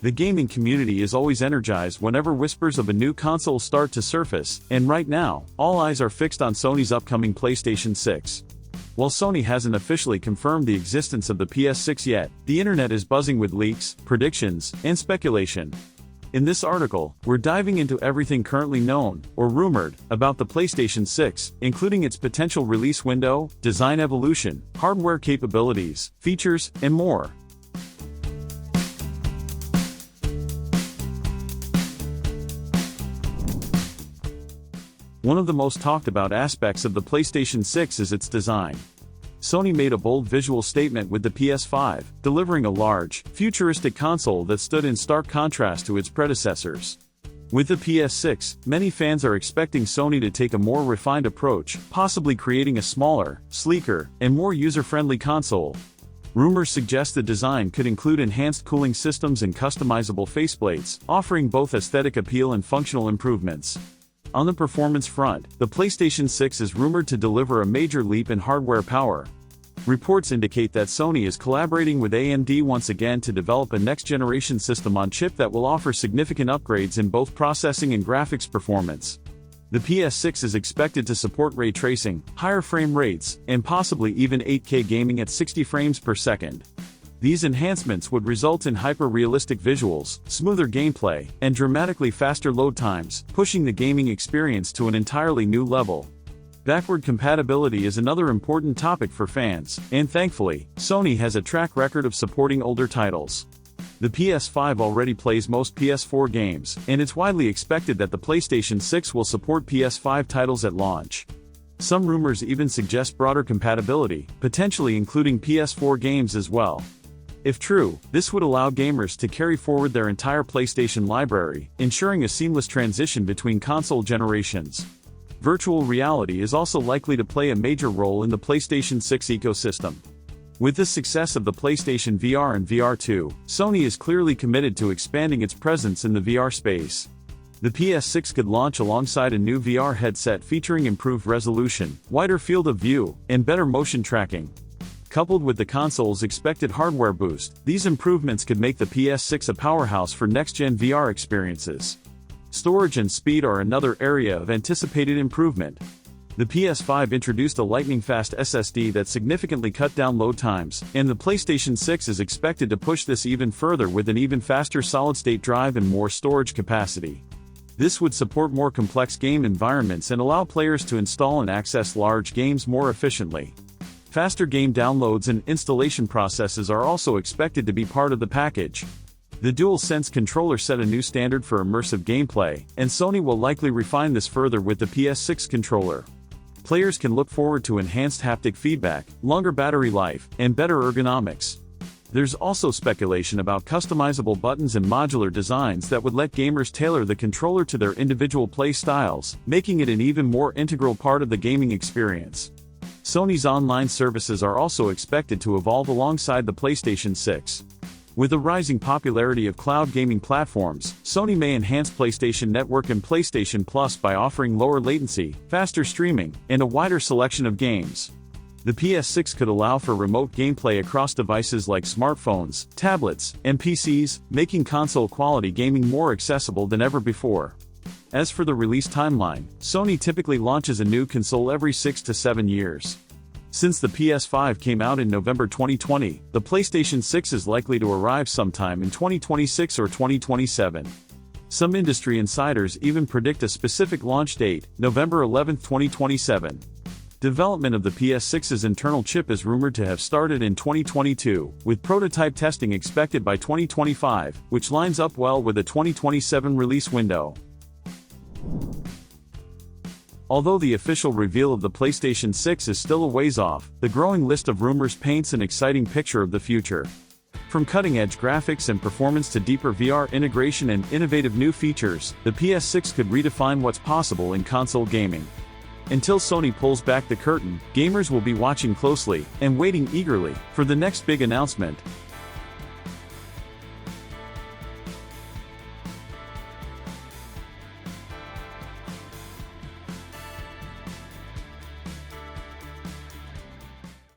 The gaming community is always energized whenever whispers of a new console start to surface, and right now, all eyes are fixed on Sony's upcoming PlayStation 6. While Sony hasn't officially confirmed the existence of the PS6 yet, the internet is buzzing with leaks, predictions, and speculation. In this article, we're diving into everything currently known, or rumored, about the PlayStation 6, including its potential release window, design evolution, hardware capabilities, features, and more. One of the most talked about aspects of the PlayStation 6 is its design. Sony made a bold visual statement with the PS5, delivering a large, futuristic console that stood in stark contrast to its predecessors. With the PS6, many fans are expecting Sony to take a more refined approach, possibly creating a smaller, sleeker, and more user-friendly console. Rumors suggest the design could include enhanced cooling systems and customizable faceplates, offering both aesthetic appeal and functional improvements. On the performance front, the PlayStation 6 is rumored to deliver a major leap in hardware power. Reports indicate that Sony is collaborating with AMD once again to develop a next-generation system-on-chip that will offer significant upgrades in both processing and graphics performance. The PS6 is expected to support ray tracing, higher frame rates, and possibly even 8K gaming at 60 frames per second. These enhancements would result in hyper-realistic visuals, smoother gameplay, and dramatically faster load times, pushing the gaming experience to an entirely new level. Backward compatibility is another important topic for fans, and thankfully, Sony has a track record of supporting older titles. The PS5 already plays most PS4 games, and it's widely expected that the PlayStation 6 will support PS5 titles at launch. Some rumors even suggest broader compatibility, potentially including PS4 games as well. If true, this would allow gamers to carry forward their entire PlayStation library, ensuring a seamless transition between console generations. Virtual reality is also likely to play a major role in the PlayStation 6 ecosystem. With the success of the PlayStation VR and VR2, Sony is clearly committed to expanding its presence in the VR space. The PS6 could launch alongside a new VR headset featuring improved resolution, wider field of view, and better motion tracking. Coupled with the console's expected hardware boost, these improvements could make the PS6 a powerhouse for next-gen VR experiences. Storage and speed are another area of anticipated improvement. The PS5 introduced a lightning-fast SSD that significantly cut down load times, and the PlayStation 6 is expected to push this even further with an even faster solid-state drive and more storage capacity. This would support more complex game environments and allow players to install and access large games more efficiently. Faster game downloads and installation processes are also expected to be part of the package. The DualSense controller set a new standard for immersive gameplay, and Sony will likely refine this further with the PS6 controller. Players can look forward to enhanced haptic feedback, longer battery life, and better ergonomics. There's also speculation about customizable buttons and modular designs that would let gamers tailor the controller to their individual play styles, making it an even more integral part of the gaming experience. Sony's online services are also expected to evolve alongside the PlayStation 6. With the rising popularity of cloud gaming platforms, Sony may enhance PlayStation Network and PlayStation Plus by offering lower latency, faster streaming, and a wider selection of games. The PS6 could allow for remote gameplay across devices like smartphones, tablets, and PCs, making console-quality gaming more accessible than ever before. As for the release timeline, Sony typically launches a new console every 6 to 7 years. Since the PS5 came out in November 2020, the PlayStation 6 is likely to arrive sometime in 2026 or 2027. Some industry insiders even predict a specific launch date, November 11, 2027. Development of the PS6's internal chip is rumored to have started in 2022, with prototype testing expected by 2025, which lines up well with a 2027 release window. Although the official reveal of the PlayStation 6 is still a ways off, the growing list of rumors paints an exciting picture of the future. From cutting-edge graphics and performance to deeper VR integration and innovative new features, the PS6 could redefine what's possible in console gaming. Until Sony pulls back the curtain, gamers will be watching closely and waiting eagerly for the next big announcement.